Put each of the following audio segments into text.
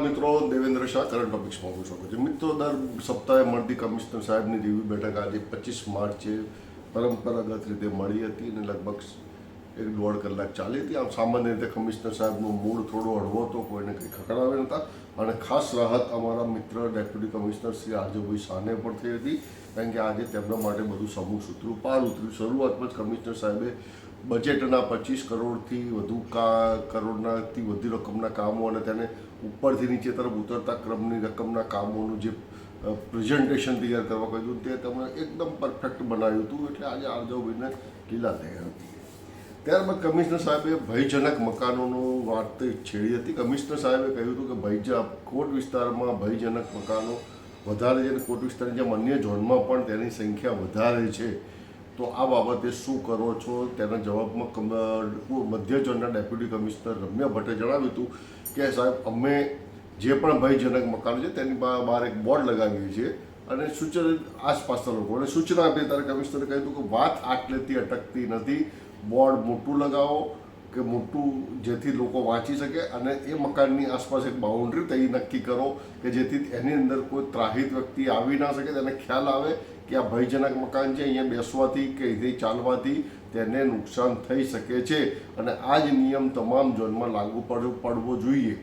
મિત્રો, દેવેન્દ્ર શાહ કરંટ ટોપિક્સમાં હું શકું છું. મિત્રો, દર સપ્તાહે મળતી કમિશનર સાહેબની રિવ્યુ બેઠક આજે 25 માર્ચે પરંપરાગત રીતે મળી હતી અને લગભગ 1-1.5 કલાક ચાલી હતી. આમ સામાન્ય રીતે કમિશનર સાહેબનું મૂડ થોડો હળવો હતો, કોઈને કંઈ ખકડાવે નહોતા અને ખાસ રાહત અમારા મિત્ર ડેપ્યુટી કમિશનર શ્રી આરજુભાઈ શાહને પણ થઈ હતી, કારણ કે આજે તેમના માટે બધું સમૂહ સૂત્રું પાર ઉતર્યું. શરૂઆતમાં જ કમિશનર સાહેબે બજેટના 25 કરોડથી વધુ કરોડનાથી વધુ રકમના કામો અને તેને ઉપરથી નીચે તરફ ઉતરતા ક્રમની રકમના કામોનું જે પ્રેઝન્ટેશન તૈયાર કરવા કહ્યું તે તમે એકદમ પરફેક્ટ બનાવ્યું હતું. એટલે આજે આરજવભાઈને લીલા તૈયાર હતી. ત્યારબાદ કમિશનર સાહેબે ભયજનક મકાનોનું વાત છેડી હતી. કમિશનર સાહેબે કહ્યું હતું કે કોટ વિસ્તારમાં ભયજનક મકાનો વધારે છે અને કોટ વિસ્તારની જેમ અન્ય ઝોનમાં પણ તેની સંખ્યા વધારે છે. તો આ બાબતે શું કરો છો? તેના જવાબમાં મધ્ય ઝોનના ડેપ્યુટી કમિશનર રમ્યા ભટ્ટે જણાવ્યું હતું કે સાહેબ, અમે જે પણ ભયજનક મકાનો છે તેની બહાર એક બોર્ડ લગાવીએ છીએ અને સૂચન આસપાસના લોકોને સૂચના આપીએ. ત્યારે કમિશનરે કહ્યું હતું કે વાત આટલેથી અટકતી નથી. બોર્ડ મોટું લગાવો કે મોટું, જેથી લોકો વાંચી શકે અને એ મકાનની આસપાસ એક બાઉન્ડ્રી તઈ નક્કી કરો કે જેથી એની અંદર કોઈ ત્રાહિત વ્યક્તિ આવી ના શકે. તેને ખ્યાલ આવે કે આ ભયજનક મકાન છે, અહીંયા બેસવાથી કે અહીંથી ચાલવાથી તેને નુકસાન થઈ શકે છે અને આ જ નિયમ તમામ ઝોનમાં લાગુ પડવો જોઈએ.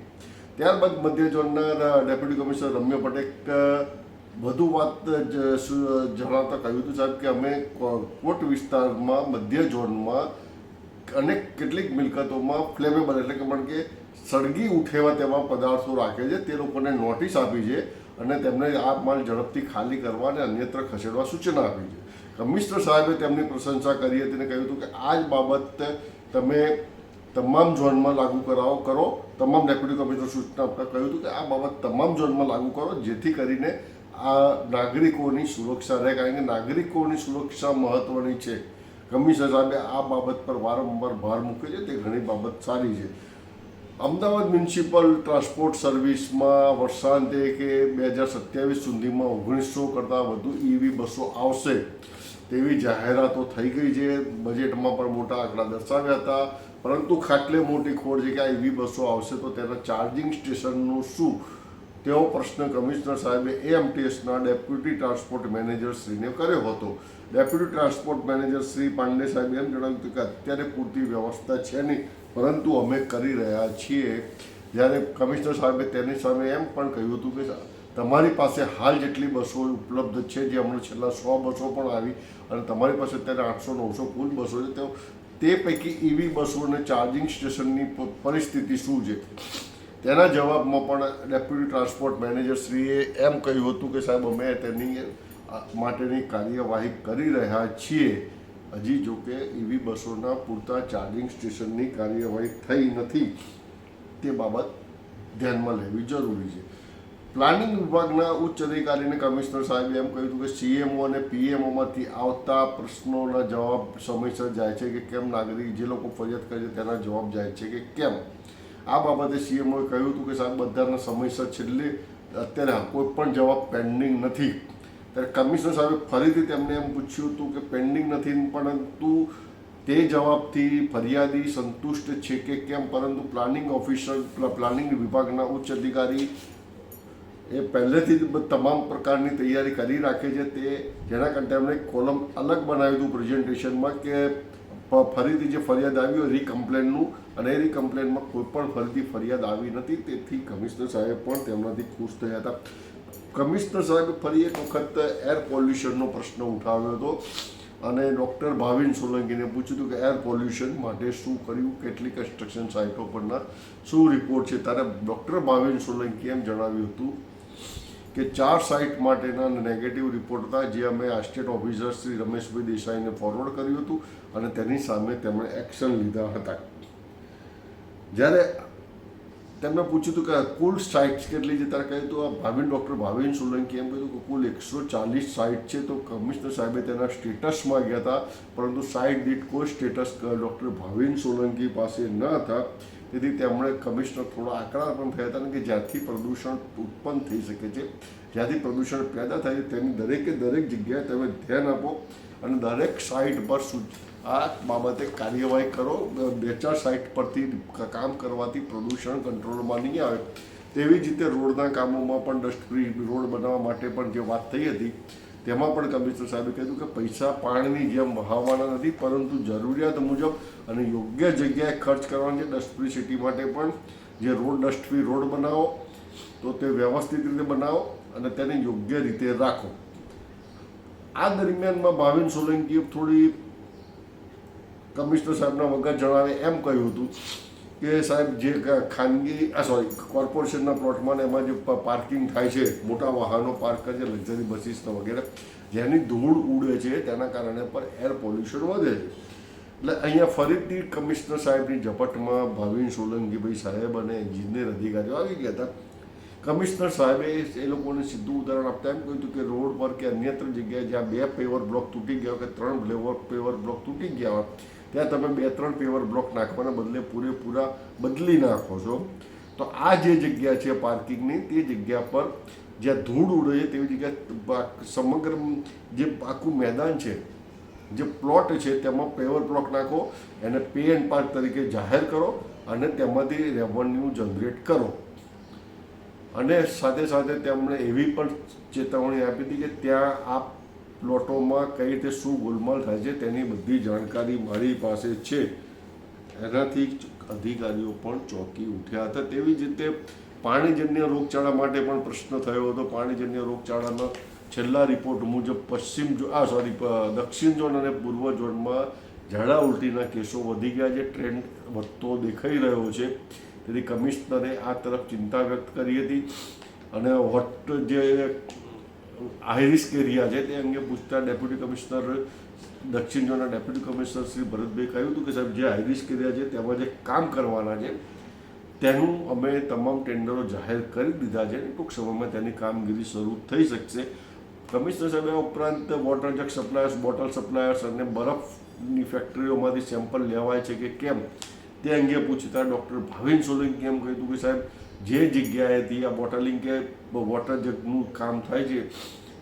ત્યારબાદ મધ્ય ઝોનના ડેપ્યુટી કમિશનર રમ્યા ભટ્ટે વધુ વાત જણાવતા કહ્યું હતું સાહેબ કે અમે કોટ વિસ્તારમાં મધ્ય ઝોનમાં કેટલીક મિલકતોમાં ફ્લેમેબલ એટલે કે સળગી ઉઠેવા તેવા પદાર્થો રાખે છે. તે લોકોને નોટિસ આપી છે અને તેમને આ માલ ઝડપથી ખાલી કરવા અને અન્યત્ર ખસેડવા સૂચના આપી છે. કમિશનર સાહેબે તેમની પ્રશંસા કરી હતી અને કહ્યું હતું કે આ જ બાબત તમે તમામ ઝોનમાં લાગુ કરો. તમામ ડેપ્યુટી કમિશનર સૂચના આપતા કહ્યું હતું કે આ બાબત તમામ ઝોનમાં લાગુ કરો, જેથી કરીને આ નાગરિકોની સુરક્ષા રહે, કારણ કે નાગરિકોની સુરક્ષા મહત્વની છે. કમિશનર સાહેબે આ બાબત પર વારંવાર ભાર મૂકે છે, તે ઘણી બાબત સારી છે. અમદાવાદ મ્યુનિસિપલ ટ્રાન્સપોર્ટ સર્વિસમાં વર્ષાંતે કે 2027 સુધીમાં 1900 કરતાં વધુ EV બસો આવશે તેવી જાહેરાતો થઈ ગઈ છે. બજેટમાં પણ મોટા આંકડા દર્શાવ્યા હતા, પરંતુ ખાટલે મોટી ખોટ છે કે આ EV બસો આવશે તો તેના ચાર્જિંગ સ્ટેશનનું શું, તેવો પ્રશ્ન કમિશનર સાહેબે AMTSના ડેપ્યુટી ટ્રાન્સપોર્ટ મેનેજર શ્રીને કર્યો હતો. Deputy transport manager Shri Pandey સાહેબે એમ જણાવ્યું હતું કે અત્યારે પૂરતી વ્યવસ્થા છે નહીં, પરંતુ અમે કરી રહ્યા છીએ. જ્યારે કમિશનર સાહેબે તેની સામે એમ પણ કહ્યું હતું કે તમારી પાસે હાલ જેટલી બસો ઉપલબ્ધ છે, જે હમણાં છેલ્લા 100 બસો પણ આવી અને તમારી પાસે અત્યારે 800-900 કુલ બસો છે, તે પૈકી EV બસોને ચાર્જિંગ સ્ટેશનની પરિસ્થિતિ શું છે? તેના જવાબમાં પણ ડેપ્યુટી ટ્રાન્સપોર્ટ મેનેજરશ્રીએ એમ કહ્યું હતું કે સાહેબ, અમે તેની માટેની કાર્યવાહી કરી રહ્યા છીએ. હજી જોકે EV બસોના પૂરતા ચાર્જિંગ સ્ટેશનની કાર્યવાહી થઈ નથી, તે બાબત ધ્યાનમાં લેવી જરૂરી છે. પ્લાનિંગ વિભાગના ઉચ્ચ અધિકારીને કમિશનર સાહેબે એમ કહ્યું હતું કે CMO અને PMOમાંથી આવતા પ્રશ્નોના જવાબ સમયસર જાય છે કે કેમ, નાગરિક જે લોકો ફરિયાદ કરે છે તેના જવાબ જાય છે કે કેમ. આ બાબતે CMOએ કહ્યું હતું કે સાહેબ, બધાના સમયસર છેલ્લે અત્યારે કોઈ પણ જવાબ પેન્ડિંગ નથી. ત્યારે કમિશનર સાહેબે ફરીથી તેમને એમ પૂછ્યું હતું કે પેન્ડિંગ નથી, પરંતુ તે જવાબથી ફરિયાદી સંતુષ્ટ છે કે કેમ. પરંતુ પ્લાનિંગ ઓફિસર, પ્લાનિંગ વિભાગના ઉચ્ચ અધિકારી એ પહેલેથી જ તમામ પ્રકારની તૈયારી કરી રાખે છે. જેના કારણે તેમણે કોલમ અલગ બનાવ્યું હતું પ્રેઝન્ટેશનમાં કે ફરીથી જે ફરિયાદ આવી હોય રીકમ્પ્લેનનું, અને એ રીકમ્પ્લેનમાં કોઈ પણ ફરીથી ફરિયાદ આવી નથી. તેથી કમિશનર સાહેબ પણ તેમનાથી ખુશ થયા હતા. કમિશનર સાહેબે ફરી એક વખત એર પોલ્યુશનનો પ્રશ્ન ઉઠાવ્યો હતો અને ડૉક્ટર ભાવિન સોલંકીને પૂછ્યું હતું કે એર પોલ્યુશન માટે શું કર્યું, કેટલી કન્સ્ટ્રક્શન સાઇટો પરના શું રિપોર્ટ છે. ત્યારે ડૉક્ટર ભાવિન સોલંકીએ એમ જણાવ્યું હતું કે 4 સાઇટ માટેના નેગેટિવ રિપોર્ટ હતા, જે અમે આસ્ટેટ ઓફિસર શ્રી રમેશભાઈ દેસાઈને ફોરવર્ડ કર્યું હતું અને તેની સામે તેમણે એક્શન લીધા હતા. જ્યારે તેમને પૂછ્યું હતું કે કુલ સાઇટ્સ કેટલી છે, ત્યારે કહ્યું હતું ડૉક્ટર ભાવિન સોલંકી એમ કહ્યું કે કુલ 140 સાઇટ છે. તો કમિશનર સાહેબે તેના સ્ટેટસમાં ગયા હતા, પરંતુ સાઇટ દીઠ કોઈ સ્ટેટસ ડૉક્ટર ભાવિન સોલંકી પાસે ન હતા. તેથી તેમણે કમિશનર થોડા આંકડા પણ થયા હતા કે જ્યાંથી પ્રદૂષણ ઉત્પન્ન થઈ શકે છે, જ્યાંથી પ્રદૂષણ પેદા થાય તેની દરેક જગ્યાએ તમે ધ્યાન આપો અને દરેક સાઇટ પર આ બાબતે કાર્યવાહી કરો. 2-4 સાઇટ પરથી કામ કરવાથી પ્રદૂષણ કંટ્રોલમાં નહીં આવે. તેવી જ રીતે રોડના કામોમાં પણ ડસ્ટ ફ્રી રોડ બનાવવા માટે પણ જે વાત થઈ હતી તેમાં પણ કમિશનર સાહેબે કહ્યું કે પૈસા પાણીની જેમ વહાવવાના નથી, પરંતુ જરૂરિયાત મુજબ અને યોગ્ય જગ્યાએ ખર્ચ કરવાની છે. ડસ્ટ ફ્રી સિટી માટે પણ જે રોડ ડસ્ટ ફ્રી રોડ બનાવો તો તે વ્યવસ્થિત રીતે બનાવો અને તેને યોગ્ય રીતે રાખો. આ દરમિયાનમાં ભાવિન સોલંકીએ થોડી કમિશનર સાહેબના વગર જણાવે એમ કહ્યું હતું કે સાહેબ જે ખાનગી કોર્પોરેશનના પ્લોટમાં એમાં જે પાર્કિંગ થાય છે, મોટા વાહનો પાર્ક કરે છે, લક્ઝરી બસીસ વગેરે, જેની ધૂળ ઉડે છે તેના કારણે પણ એર પોલ્યુશન વધે છે. એટલે અહીંયા ફરીથી કમિશનર સાહેબની ઝપટમાં ભાવિન સોલંકી સાહેબ અને એન્જિનિયર અધિકારીઓ આવી ગયા હતા. કમિશનર સાહેબે એ લોકોને સીધું ઉદાહરણ આપતા એમ કહ્યું હતું કે રોડ પર કે અન્યત્ર જગ્યાએ જ્યાં 2 પેવર બ્લોક તૂટી ગયા કે 3 પેવર બ્લોક તૂટી ગયા હોય ત્યાં તમે 2-3 પેવર બ્લોક નાખવાના બદલે પૂરેપૂરા બદલી નાખો છો. તો આ જે જગ્યા છે પાર્કિંગની, તે જગ્યા પર જ્યાં ધૂળ ઉડે છે તેવી જગ્યા સમગ્ર જે આખું મેદાન છે, જે પ્લોટ છે તેમાં પેવર બ્લોક નાખો, એને પે એન્ડ પાર્ક તરીકે જાહેર કરો અને તેમાંથી રેવન્યુ જનરેટ કરો. અને સાથે સાથે તેમણે એવી પણ ચેતવણી આપી હતી કે ત્યાં આ પ્લોટોમાં કઈ રીતે શું ગોલમાલ થાય છે તેની બધી જાણકારી મારી પાસે છે. એનાથી અધિકારીઓ પણ ચોંકી ઉઠ્યા હતા. તેવી જ રીતે પાણીજન્ય રોગચાળા માટે પણ પ્રશ્ન થયો હતો. પાણીજન્ય રોગચાળાના છેલ્લા રિપોર્ટ મુજબ દક્ષિણ ઝોન અને પૂર્વ ઝોનમાં ઝાડા ઉલટીના કેસો વધી ગયા છે. ટ્રેન્ડ વધતો દેખાઈ રહ્યો છે. તેથી કમિશનરે આ તરફ ચિંતા વ્યક્ત કરી હતી અને જે હાઈ રિસ્ક એરિયા છે તે અંગે પૂછતા ડેપ્યુટી કમિશનર દક્ષિણ ઝોનના ડેપ્યુટી કમિશનર શ્રી ભરતભાઈ કહ્યું હતું કે સાહેબ જે હાઈ રિસ્ક એરિયા છે તેમાં જે કામ કરવાના છે તેનું અમે તમામ ટેન્ડરો જાહેર કરી દીધા છે. ટૂંક સમયમાં તેની કામગીરી શરૂ થઈ શકશે. કમિશનર સાહેબ ઉપરાંત વોટર જગ સપ્લાયર્સ, બોટલ સપ્લાયર્સ અને બરફની ફેક્ટરીઓમાંથી સેમ્પલ લેવાય છે કે કેમ તે અંગે પૂછતા ડૉક્ટર ભાવિન સોલંકી એમ કહ્યું કે સાહેબ જે જગ્યાએથી આ બોટલિંગ કે વોટર જગનું કામ થાય છે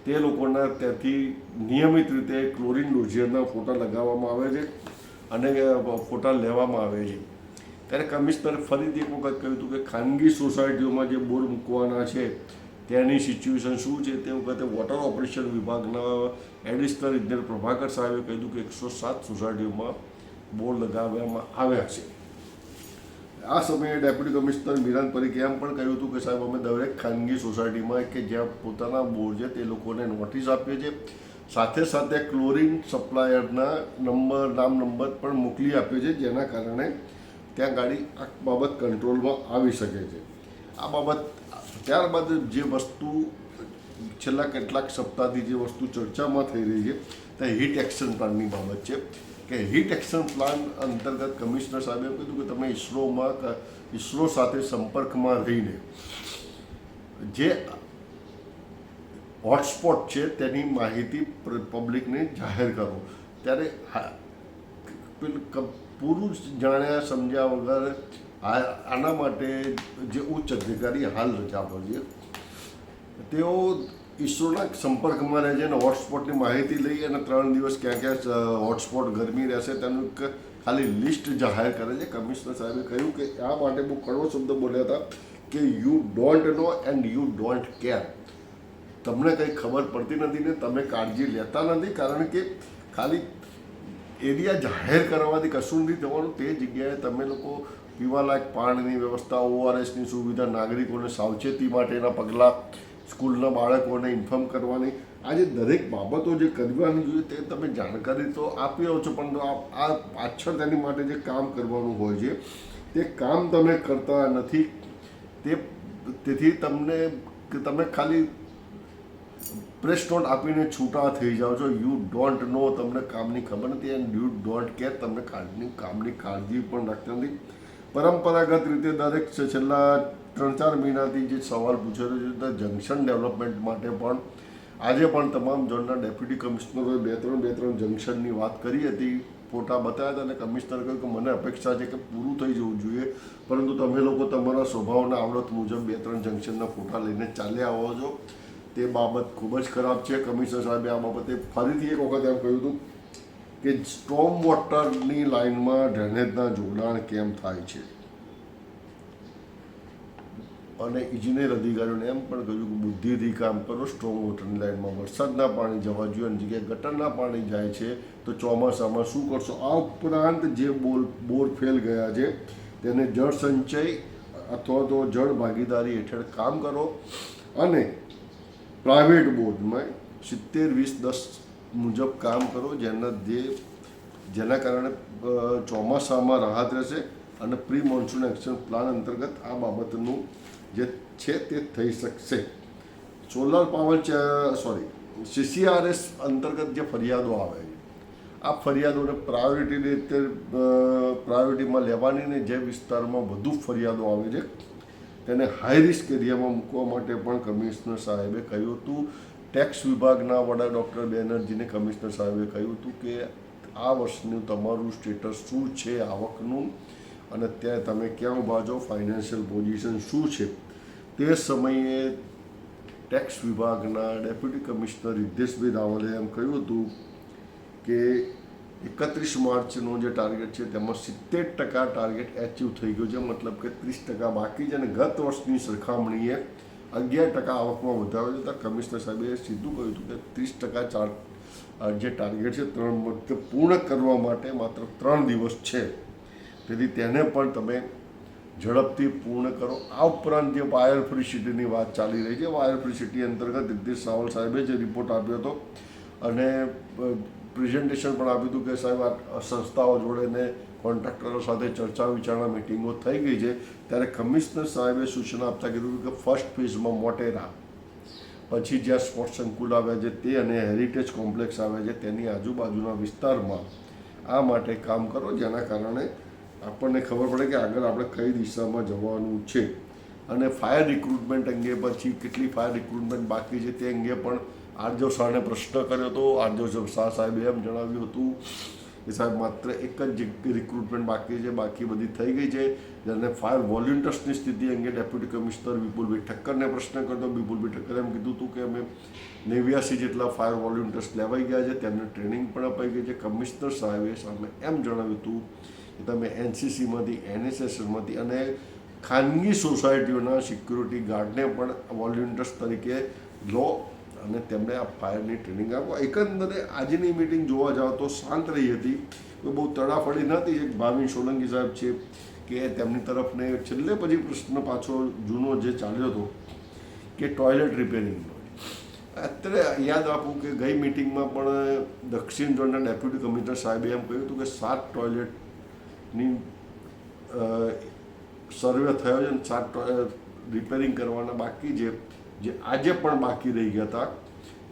તે લોકોના ત્યાંથી નિયમિત રીતે ક્લોરિન ડોઝિયરના ફોટા લગાવવામાં આવે છે અને ફોટા લેવામાં આવે છે. ત્યારે કમિશનરે ફરીથી એક વખત કહ્યું હતું કે ખાનગી સોસાયટીઓમાં જે બોર મૂકવાના છે તેની સિચ્યુએશન શું છે. તે વખતે વોટર ઓપરેશન વિભાગના એડિશનલ ઇજનેર પ્રભાકર સાહેબે કહ્યું કે 107 સોસાયટીઓમાં બોર લગાવવામાં આવ્યા છે. આ સમયે ડેપ્યુટી કમિશનર મિરાન પરીખે એમ પણ કહ્યું હતું કે સાહેબ અમે દરેક ખાનગી સોસાયટીમાં કે જ્યાં પોતાના બોર છે તે લોકોને નોટિસ આપીએ છીએ, સાથે સાથે ક્લોરિન સપ્લાયરના નામ નંબર પણ મોકલી આપીએ છીએ, જેના કારણે ત્યાં ગાડી આ બાબત કંટ્રોલમાં આવી શકે છે. આ બાબત ત્યારબાદ જે વસ્તુ છેલ્લા કેટલાક સપ્તાહથી જે વસ્તુ ચર્ચામાં થઈ રહી છે તે હીટ એક્શન પ્લાનની બાબત છે કે હીટ એક્શન પ્લાન અંતર્ગત કમિશનર સાહેબે કીધું કે તમે ઇસરો સાથે સંપર્કમાં રહીને જે હોટસ્પોટ છે તેની માહિતી પબ્લિકને જાહેર કરો. ત્યારે પૂરું જાણ્યા સમજ્યા વગર આના માટે જે ઉચ્ચ અધિકારી હાલ રજા પર છે તેઓ ઇસરોના સંપર્કમાં રહે છે અને હોટસ્પોટની માહિતી લઈ અને 3 દિવસ ક્યાં ક્યાં હોટસ્પોટ ગરમી રહેશે તેનું એક ખાલી લિસ્ટ જાહેર કરે છે. કમિશનર સાહેબે કહ્યું કે આ માટે બહુ કડવો શબ્દ બોલ્યા હતા કે you don't know and you don't care. તમને કંઈ ખબર પડતી નથી ને તમે કાળજી લેતા નથી, કારણ કે ખાલી એરિયા જાહેર કરવાથી કશું નથી થવાનું. તે જગ્યાએ તમે લોકો પીવાલાયક પાણીની વ્યવસ્થા, ORSની સુવિધા, નાગરિકોને સાવચેતી માટેના પગલાં, સ્કૂલના બાળકોને ઇન્ફોર્મ કરવાની, આ જે દરેક બાબતો જે કરવાની જોઈએ તે તમે જાણકારી તો આપી રહ્યો છો, પણ આ પાછળ તેની માટે જે કામ કરવાનું હોય છે તે કામ તમે કરતા નથી. તેથી તમે ખાલી પ્રેસ નોટ આપીને છૂટા થઈ જાઓ છો. યુ ડોન્ટ નો, તમને કામની ખબર નથી, એન્ડ યુ ડોન્ટ કેર, તમને કામની કાળજી પણ રાખતા નથી. પરંપરાગત રીતે દરેક છેલ્લા 3-4 મહિનાથી જે સવાલ પૂછ્યો છે જંકશન ડેવલપમેન્ટ માટે પણ આજે પણ તમામ ઝોનના ડેપ્યુટી કમિશનરોએ 2-3 જંકશનની વાત કરી હતી, ફોટા બતાવ્યા હતા અને કમિશનર કહ્યું કે મને અપેક્ષા છે કે પૂરું થઈ જવું જોઈએ, પરંતુ તમે લોકો તમારા સ્વભાવના આવડત મુજબ 2-3 જંકશનના ફોટા લઈને ચાલ્યા આવો છો. તે બાબત ખૂબ જ ખરાબ છે. કમિશનર સાહેબે આ બાબતે ફરીથી એક વખત એમ કહ્યું હતું કે સ્ટોર્મ વોટરની લાઇનમાં ડ્રેનેજના જોડાણ કેમ થાય છે. અને ઇજનેર અધિકારીઓને એમ પણ કહ્યું કે બુદ્ધિથી કામ કરો, સ્ટ્રોંગ વોટરની લાઇનમાં વરસાદના પાણી જવા જોઈએ અને જગ્યાએ ગટરના પાણી જાય છે તો ચોમાસામાં શું કરશો. આ ઉપરાંત જે બોર ફેલ ગયા છે તેને જળ સંચય અથવા તો જળ ભાગીદારી હેઠળ કામ કરો અને પ્રાઇવેટ બોર્ડમાં 70-20-10 મુજબ કામ કરો, જેના કારણે ચોમાસામાં રાહત રહેશે અને પ્રી મોન્સૂન એક્શન પ્લાન અંતર્ગત આ બાબતનું જે છે તે થઈ શકશે. સોલર પાવર CCRS અંતર્ગત જે ફરિયાદો આવે છે, આ ફરિયાદોને પ્રાયોરિટીમાં લેવાની ને જે વિસ્તારમાં વધુ ફરિયાદો આવે છે તેને હાઈ રિસ્ક એરિયામાં મૂકવા માટે પણ કમિશનર સાહેબે કહ્યું હતું. ટેક્સ વિભાગના વડા ડૉક્ટર બેનર્જીને કમિશનર સાહેબે કહ્યું હતું કે આ વર્ષનું તમારું સ્ટેટસ શું છે આવકનું અને ત્યાં તમે ક્યાં ઊભા છો, ફાઇનાન્શિયલ પોઝિશન શું છે. તે સમયે ટેક્સ વિભાગના ડેપ્યુટી કમિશનર રિદ્ધેશભાઈ રાવલે એમ કહ્યું હતું કે 31 માર્ચનો જે ટાર્ગેટ છે તેમાં 70% ટાર્ગેટ એચીવ થઈ ગયો છે, મતલબ કે 30% બાકી છે અને ગત વર્ષની સરખામણીએ 11% આવકમાં વધારો છે. ત્યારે કમિશનર સાહેબે સીધું કહ્યું હતું કે 30% જે ટાર્ગેટ છે પૂર્ણ કરવા માટે માત્ર 3 દિવસ છે, તેથી તેને પણ તમે ઝડપથી પૂર્ણ કરો. આ ઉપરાંત જે વાયર ફ્રી સિટીની વાત ચાલી રહી છે, વાયર ફ્રી સિટી અંતર્ગત રિદ્ધેશ રાવલ સાહેબે જે રિપોર્ટ આપ્યો હતો અને પ્રેઝન્ટેશન પણ આપ્યું હતું કે સાહેબ આ સંસ્થાઓ જોડે ને કોન્ટ્રાક્ટરો સાથે ચર્ચા વિચારણા મિટિંગો થઈ ગઈ છે. ત્યારે કમિશનર સાહેબે સૂચના આપતા કીધું કે ફર્સ્ટ ફેઝમાં મોટેરા, પછી જ્યાં સ્પોર્ટ્સ સંકુલ આવ્યા છે તે અને હેરિટેજ કોમ્પ્લેક્સ આવ્યા છે તેની આજુબાજુના વિસ્તારમાં આ માટે કામ કરો, જેના કારણે આપણને ખબર પડે કે આગળ આપણે કઈ દિશામાં જવાનું છે. અને ફાયર રિક્રુટમેન્ટ અંગે પછી કેટલી ફાયર રિક્રુટમેન્ટ બાકી છે તે અંગે પણ આરજો શાહને પ્રશ્ન કર્યો હતો. આરજો શાહ સાહેબે એમ જણાવ્યું હતું કે સાહેબ માત્ર એક જ રિક્રુટમેન્ટ બાકી છે, બાકી બધી થઈ ગઈ છે. જેને ફાયર વોલ્યુન્ટર્સની સ્થિતિ અંગે ડેપ્યુટી કમિશનર વિપુલભાઈ ઠક્કરને પ્રશ્ન કર્યો. વિપુલભાઈ ઠક્કરે એમ કીધું હતું કે અમે 89 જેટલા ફાયર વોલ્યુન્ટર્સ લેવાઈ ગયા છે, તેમને ટ્રેનિંગ પણ અપાઈ ગઈ છે. કમિશનર સાહેબે સામે એમ જણાવ્યું હતું કે તમે NCCમાંથી, NSSમાંથી અને ખાનગી સોસાયટીઓના સિક્યુરિટી ગાર્ડને પણ વોલ્યુન્ટર્સ તરીકે લો અને તેમને આ ફાયરની ટ્રેનિંગ આપો. એકંદરે આજની મિટિંગ જોવા જાઓ તો શાંત રહી હતી, કોઈ બહુ તડાફડી નહોતી. એક ભાવિન સોલંકી સાહેબ છે કે તેમની તરફને છેલ્લે પછી પ્રશ્ન પાછો જૂનો જે ચાલ્યો હતો કે ટોયલેટ રિપેરિંગનો. અત્યારે યાદ આપું કે ગઈ મિટિંગમાં પણ દક્ષિણ ઝોનના ડેપ્યુટી કમિશનર સાહેબે એમ કહ્યું હતું કે 7 ટોયલેટની સર્વે થયો છે અને 7 રિપેરિંગ કરવાના બાકી છે, જે આજે પણ બાકી રહી ગયા હતા.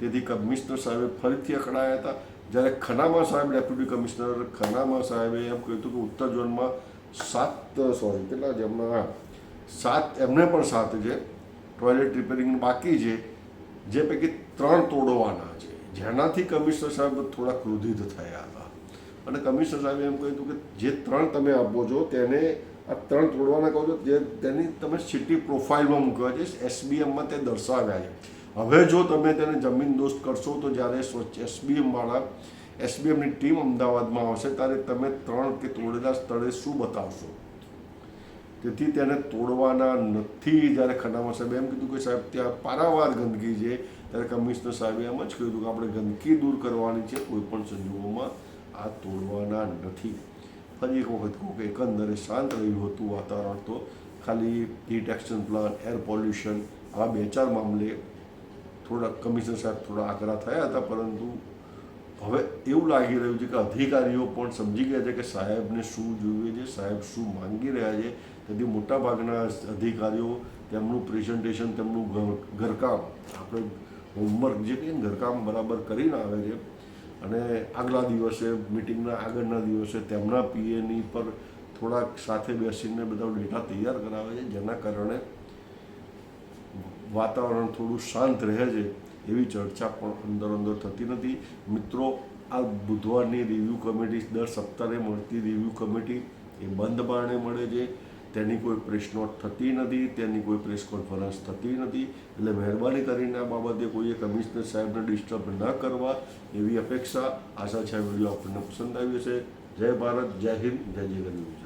તેથી કમિશનર સાહેબે ફરીથી અકળાયા હતા. જ્યારે ખનામા સાહેબ ડેપ્યુટી કમિશનર ખનામા સાહેબે એમ કહ્યું હતું કે ઉત્તર ઝોનમાં 7 એમને પણ 7 છે ટોયલેટ રિપેરિંગ બાકી છે, જે પૈકી 3 તોડવાના છે, જેનાથી કમિશનર સાહેબ થોડા ક્રોધિત થયા હતા. અને કમિશનર સાહેબે એમ કહ્યું હતું કે જે 3 તમે આપો છો તેને આ 3 તોડવાના કહો છો તેની તમે સિટી પ્રોફાઇલમાં મૂકવા છે, SBMમાં તે દર્શાવ્યા છે. હવે જો તમે તેને જમીન દોસ્ત કરશો તો જ્યારે SBMની ટીમ અમદાવાદમાં આવશે ત્યારે તમે 3 કે તોડેલા સ્થળે શું બતાવશો. તેથી તેને તોડવાના નથી. જ્યારે ખનામા સાહેબે એમ કીધું કે સાહેબ ત્યાં પારાવાર ગંદકી છે, ત્યારે કમિશનર સાહેબે એમ જ કહ્યું કે આપણે ગંદકી દૂર કરવાની છે, કોઈ પણ સંજોગોમાં આ તોડવાના નથી. ફરી એક વખત કહું કે એકંદરે શાંત રહ્યું હતું વાતાવરણ. તો ખાલી heat action plan, air pollution, આ 2-4 મામલે થોડા કમિશનર સાહેબ થોડા આકરા થયા હતા, પરંતુ હવે એવું લાગી રહ્યું છે કે અધિકારીઓ પણ સમજી ગયા છે કે સાહેબને શું જોઈએ છે, સાહેબ શું માંગી રહ્યા છે. તેથી મોટાભાગના અધિકારીઓ તેમનું પ્રેઝન્ટેશન, તેમનું ઘરકામ, આપણે હોમવર્ક જે કહીએ ઘરકામ બરાબર કરીને આવે છે અને આગલા દિવસે મિટિંગના આગળના દિવસે તેમના PAની પર થોડાક સાથે બેસીને બધા ડેટા તૈયાર કરાવે છે, જેના કારણે વાતાવરણ થોડું શાંત રહે છે. એવી ચર્ચા પણ અંદર થતી નથી. મિત્રો, આ બુધવારની રિવ્યૂ કમિટી, દર સપ્તાહે મળતી રિવ્યૂ કમિટી એ બંધ બારણે મળે છે. તેની કોઈ પ્રેસ નોટ થતી નથી, તેની કોઈ પ્રેસ કોન્ફરન્સ થતી નથી. એટલે મહેરબાની કરીને આ બાબતે કોઈએ કમિશનર સાહેબને ડિસ્ટર્બ ન કરવા એવી અપેક્ષા. આશા છે આ વિડીયો આપણને પસંદ આવ્યો છે. જય ભારત, જય હિન્દ, જય જય ગરવી.